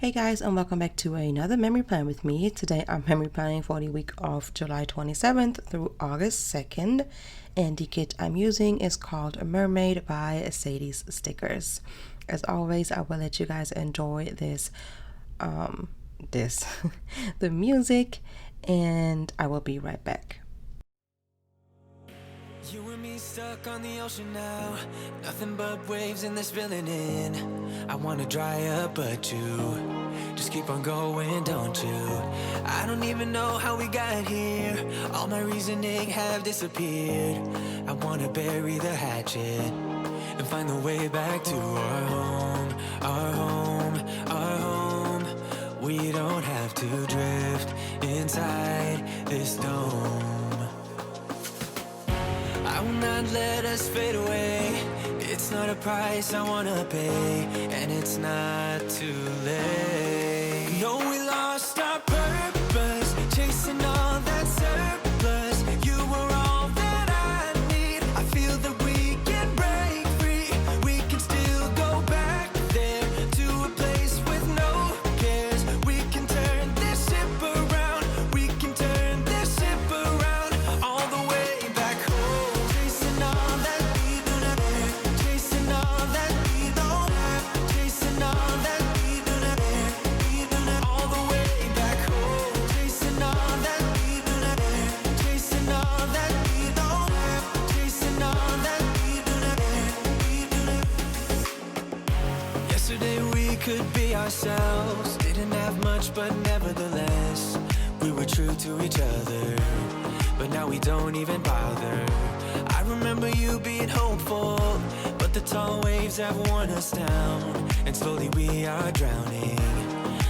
Hey guys, and welcome back to another memory plan with me. Today I'm memory planning for the week of July 27th through August 2nd, and the kit I'm using is called 𝗏𝗡𝗡 by Sadies Stickers. As always, I will let you guys enjoy this the music, and I will be right back. You and me stuck on the ocean now, nothing but waves and they're spilling in. I wanna dry up, but you just keep on going, don't you? I don't even know how we got here, all my reasoning have disappeared. I wanna bury the hatchet and find the way back to our home, our home, our home. We don't have to drift inside this dome. I will not let us fade away. It's not a price I wanna pay, and it's not too late. No, we lost our purpose, chasing all that surplus. You were all that I need. I feel that we can break free. We can still go back there to a place with no cares. We can turn this ship around. We can turn this ship around all the way back home. Could be ourselves, didn't have much, but nevertheless we were true to each other. But now we don't even bother. I remember you being hopeful, but the tall waves have worn us down, and slowly we are drowning.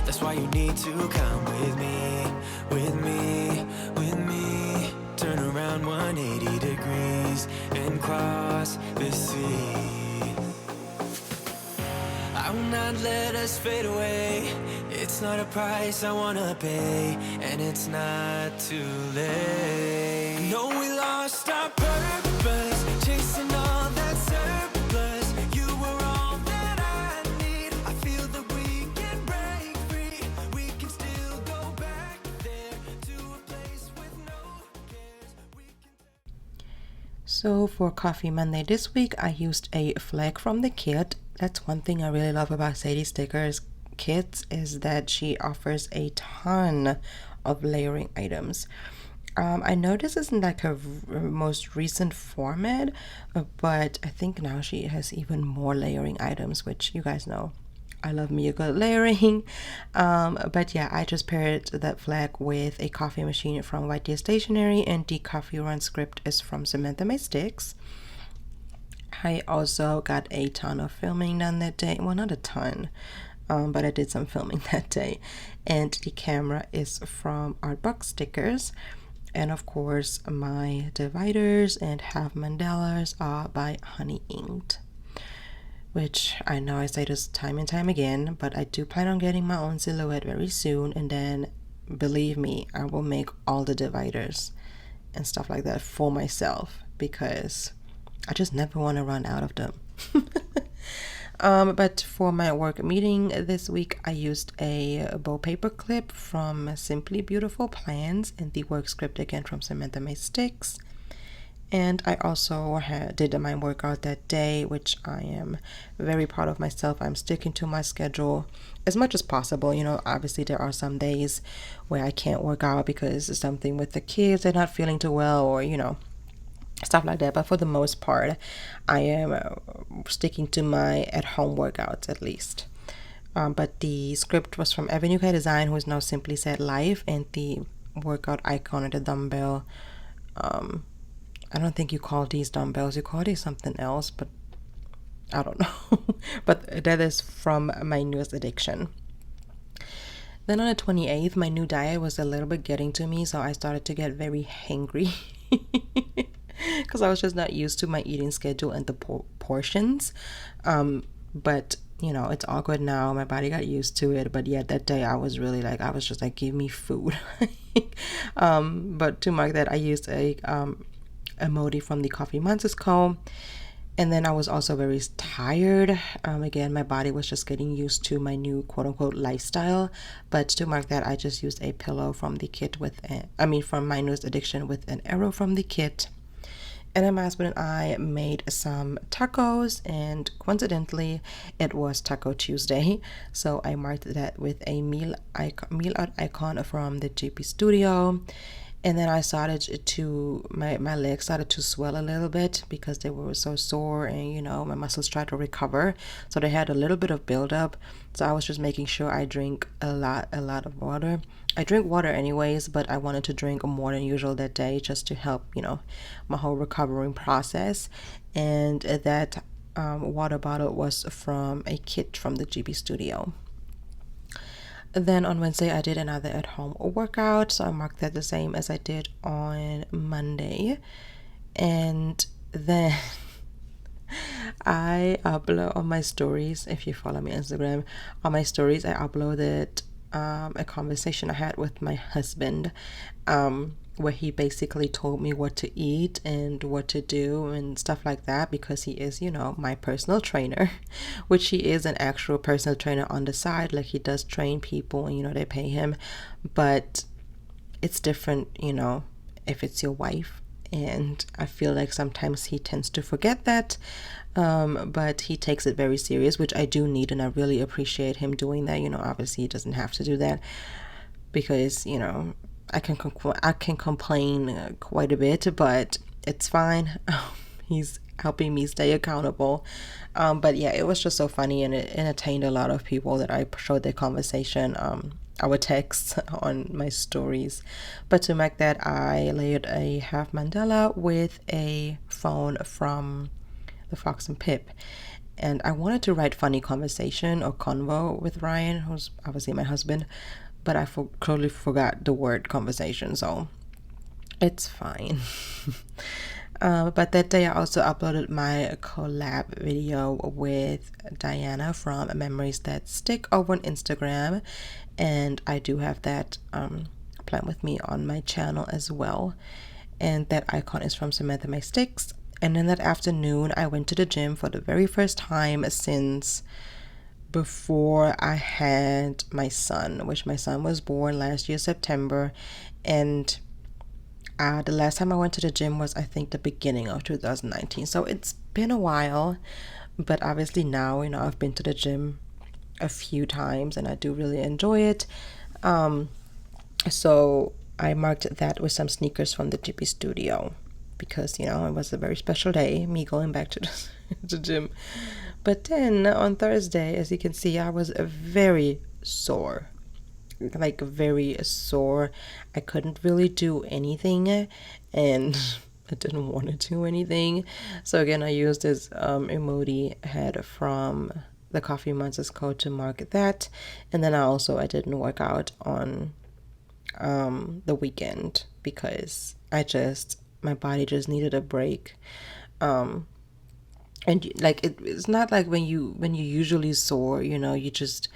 That's why you need to come with me, with me, with me. Turn around 180 degrees and cross the sea. I will not let us fade away. It's not a price I wanna pay, and it's not too late. No, we lost our purpose, chasing all that surplus. You were all that I need. I feel that we can break free. We can still go back there to a place with no cares. So for Coffee Monday this week, I used a flag from the kit. That's one thing I really love about Sadie Stickers kits, is that she offers a ton of layering items. I know this isn't like her most recent format, but I think now she has even more layering items, which you guys know I love me a good layering. But yeah, I just paired that flag with a coffee machine from 𝗦𝗡𝗢𝗧 Stationery, and the coffee run script is from Samantha May Sticks. I also got a ton of filming done that day. Well, not a ton, but I did some filming that day. And the camera is from Artbox Stickers. And of course, my dividers and half mandalas are by Honeyinked, which I know I say this time and time again, but I do plan on getting my own silhouette very soon. And then, believe me, I will make all the dividers and stuff like that for myself, because I just never want to run out of them. But for my work meeting this week, I used a bow paper clip from Simply Beautiful Plans, and the work script again from Samantha May Sticks. And I also did my workout that day, which I am very proud of myself. I'm sticking to my schedule as much as possible. You know, obviously there are some days where I can't work out because it's something with the kids, they're not feeling too well, or you know, stuff like that. But for the most part, I am sticking to my at-home workouts at least. But the script was from Erin Condren Design, who is now Simply Said Life, and the workout icon of the dumbbell. I don't think you call these dumbbells, you call these something else, but I don't know. But that is from MyNewestAddiciton. Then on the 28th, my new diet was a little bit getting to me, so I started to get very hangry. Because I was just not used to my eating schedule and the portions. But you know, it's all good now. My body got used to it. But yeah, that day I was really like, I was just like, give me food. But to mark that, I used a emoji from the Monsterz Co. And then I was also very tired. Again, my body was just getting used to my new quote-unquote lifestyle. But to mark that, I just used a pillow from the kit from MyNewestAddiciton with an arrow from the kit. And then my husband and I made some tacos, and coincidentally, it was Taco Tuesday. So I marked that with a meal out icon from the JP Studio. And then I started to, my legs started to swell a little bit because they were so sore, and you know, my muscles tried to recover. So they had a little bit of buildup. So I was just making sure I drink a lot of water. I drink water anyways, but I wanted to drink more than usual that day just to help, you know, my whole recovering process. And that water bottle was from a kit from the GB Studio. Then on Wednesday, I did another at-home workout, so I marked that the same as I did on Monday. And then I upload on my stories, if you follow me on Instagram, on my stories, I uploaded a conversation I had with my husband, where he basically told me what to eat and what to do and stuff like that, because he is, you know, my personal trainer, which he is an actual personal trainer on the side. Like, he does train people and, you know, they pay him, but it's different, you know, if it's your wife. And I feel like sometimes he tends to forget that, but he takes it very serious, which I do need, and I really appreciate him doing that. You know, obviously he doesn't have to do that, because, you know, I can complain quite a bit, but it's fine. He's helping me stay accountable. But yeah, it was just so funny, and it entertained a lot of people that I showed their conversation, our texts on my stories. But to make that, I layered a half mandala with a phone from the Fox and Pip. And I wanted to write funny conversation or convo with Ryan, who's obviously my husband, but I totally forgot the word conversation, so it's fine. But that day I also uploaded my collab video with Diana from Memories That Stick over on Instagram, and I do have that plan with me on my channel as well. And that icon is from Samantha My Sticks. And then that afternoon I went to the gym for the very first time since before I had my son, which my son was born last year September. And the last time I went to the gym was, I think, the beginning of 2019. So it's been a while, but obviously now, you know, I've been to the gym a few times and I do really enjoy it. So I marked that with some sneakers from the GP Studio, because, you know, it was a very special day, me going back to the gym. But then on Thursday, as you can see, I was very sore. Like, very sore. I couldn't really do anything, and I didn't want to do anything. So again, I used this emoji head from the Coffee Monsterz Co to mark that. And then I didn't work out on the weekend because my body just needed a break. And like, it's not like when you usually sore, you know, you just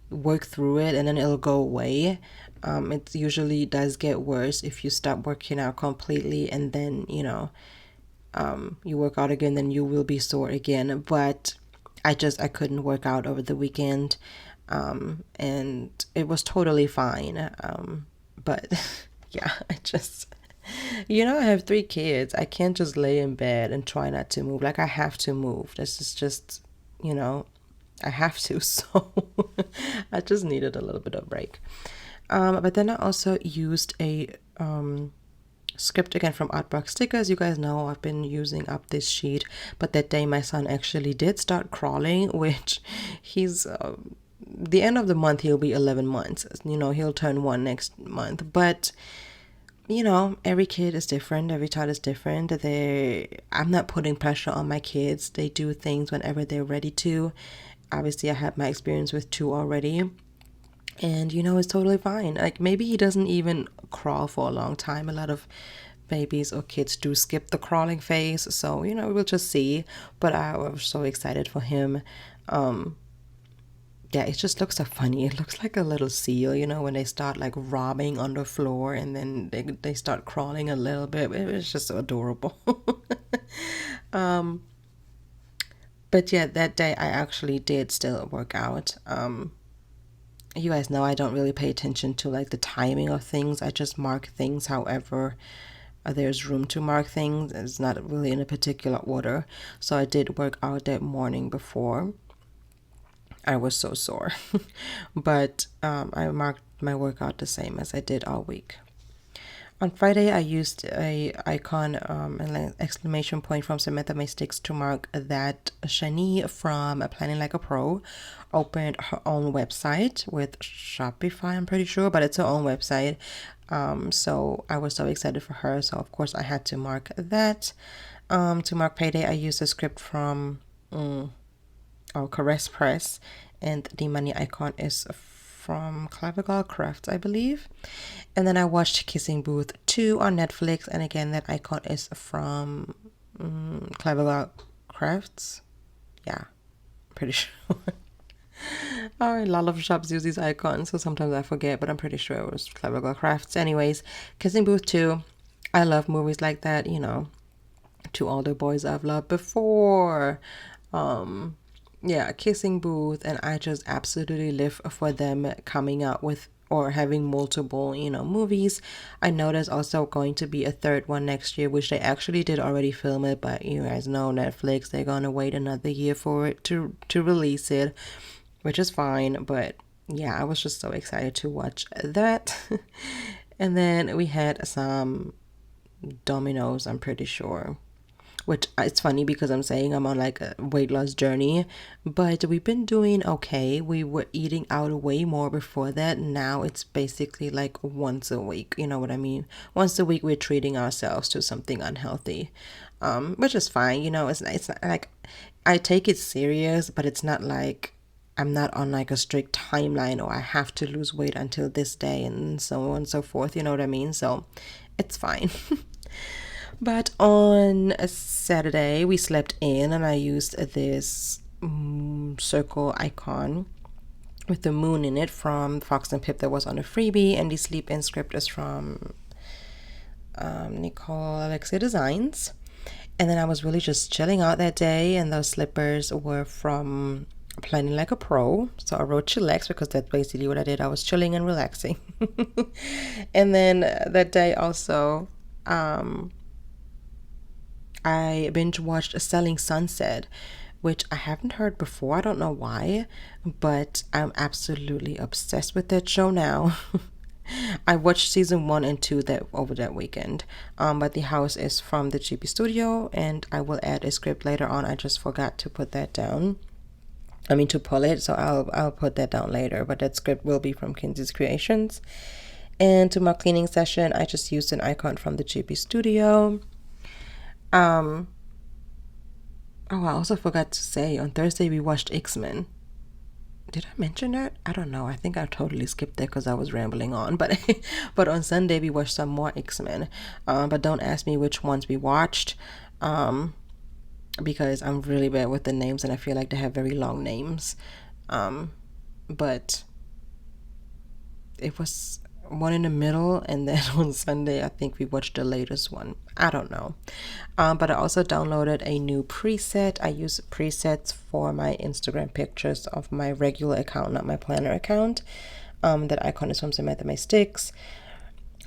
work through it and then it'll go away. It usually does get worse if you stop working out completely, and then, you know, you work out again, then you will be sore again. But I couldn't work out over the weekend, and it was totally fine. But yeah, you know, I have 3 kids. I can't just lay in bed and try not to move. Like, I have to move. This is just, you know, I have to. So I just needed a little bit of break. But then I also used a script again from Artbox Stickers. You guys know I've been using up this sheet, but that day my son actually did start crawling, which he's the end of the month he'll be 11 months. You know, he'll turn 1 next month. But you know, every kid is different. Every child is different. I'm not putting pressure on my kids. They do things whenever they're ready to. Obviously, I had my experience with 2 already. And, you know, it's totally fine. Like, maybe he doesn't even crawl for a long time. A lot of babies or kids do skip the crawling phase. So, you know, we'll just see. But I was so excited for him. Yeah, it just looks so funny. It looks like a little seal, you know, when they start like robbing on the floor and then they start crawling a little bit. It was just so adorable. But yeah, that day I actually did still work out. You guys know I don't really pay attention to like the timing of things. I just mark things however there's room to mark things. It's not really in a particular order. So I did work out that morning before. I was so sore. But I marked my workout the same as I did all week. On Friday, I used a icon, an exclamation point from Samantha May Sticks to mark that Shani from Planning Like a Pro opened her own website with Shopify, I'm pretty sure, but it's her own website. So I was so excited for her. So of course I had to mark that. To mark payday, I used a script from Caress Press, and the money icon is from CleverGalCrafts, I believe. And then I watched Kissing Booth 2 on Netflix, and again that icon is from CleverGalCrafts. Yeah, pretty sure. A lot of shops use these icons, so sometimes I forget, but I'm pretty sure it was CleverGalCrafts. Anyways, Kissing Booth 2. I love movies like that, you know. Two older boys I've loved before. Yeah, Kissing Booth, and I just absolutely live for them coming out with or having multiple, you know, movies. I know there's also going to be a third one next year, which they actually did already film it, but you guys know Netflix, they're gonna wait another year for it to release it, which is fine. But yeah, I was just so excited to watch that. And then we had some Dominoes, I'm pretty sure. Which it's funny because I'm saying I'm on like a weight loss journey, but we've been doing okay. We were eating out way more before that. Now it's basically like once a week. You know what I mean? Once a week we're treating ourselves to something unhealthy, which is fine. You know, it's not like I take it serious, but it's not like I'm not on like a strict timeline or I have to lose weight until this day and so on and so forth. You know what I mean? So it's fine. But on a Saturday, we slept in and I used this circle icon with the moon in it from Fox and Pip that was on a freebie. And the sleep in script is from Nicole, Alexia Designs. And then I was really just chilling out that day, and those slippers were from Planning Like a Pro. So I wrote chillax because that's basically what I did. I was chilling and relaxing. And then that day also, I binge watched Selling Sunset, which I haven't heard before. I don't know why, but I'm absolutely obsessed with that show now. I watched season 1 and 2 over that weekend. But the house is from the GB studio, and I will add a script later on. I just forgot to put that down. I mean to pull it, so I'll put that down later. But that script will be from Kinzis Creations. And to my cleaning session, I just used an icon from the GB studio. I also forgot to say, on Thursday we watched X-Men. Did I mention that? I don't know. I think I totally skipped that because I was rambling on. But but on Sunday we watched some more X-Men. But don't ask me which ones we watched, because I'm really bad with the names and I feel like they have very long names. But it was one in the middle, and then on Sunday I think we watched the latest one. I don't know. But I also downloaded a new preset. I use presets for my Instagram pictures of my regular account, not my planner account. That icon is from Samantha May Sticks.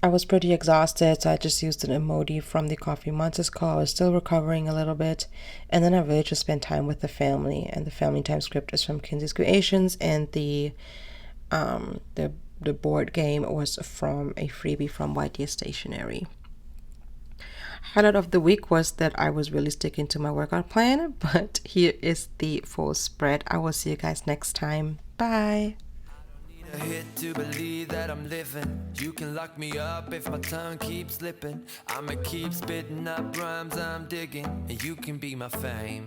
I was pretty exhausted, so I just used an emoji from the coffee Monsterz Co. I was still recovering a little bit, and then I really just spent time with the family, and the family time script is from Kinzis Creations, and the board game was from a freebie from YDS Stationery. Highlight of the week was that I was really sticking to my workout plan, but here is the full spread. I will see you guys next time. Bye. A hit to believe that I'm living. You can lock me up if my tongue keeps slipping. I'ma keep spitting up rhymes I'm digging, and you can be my fame.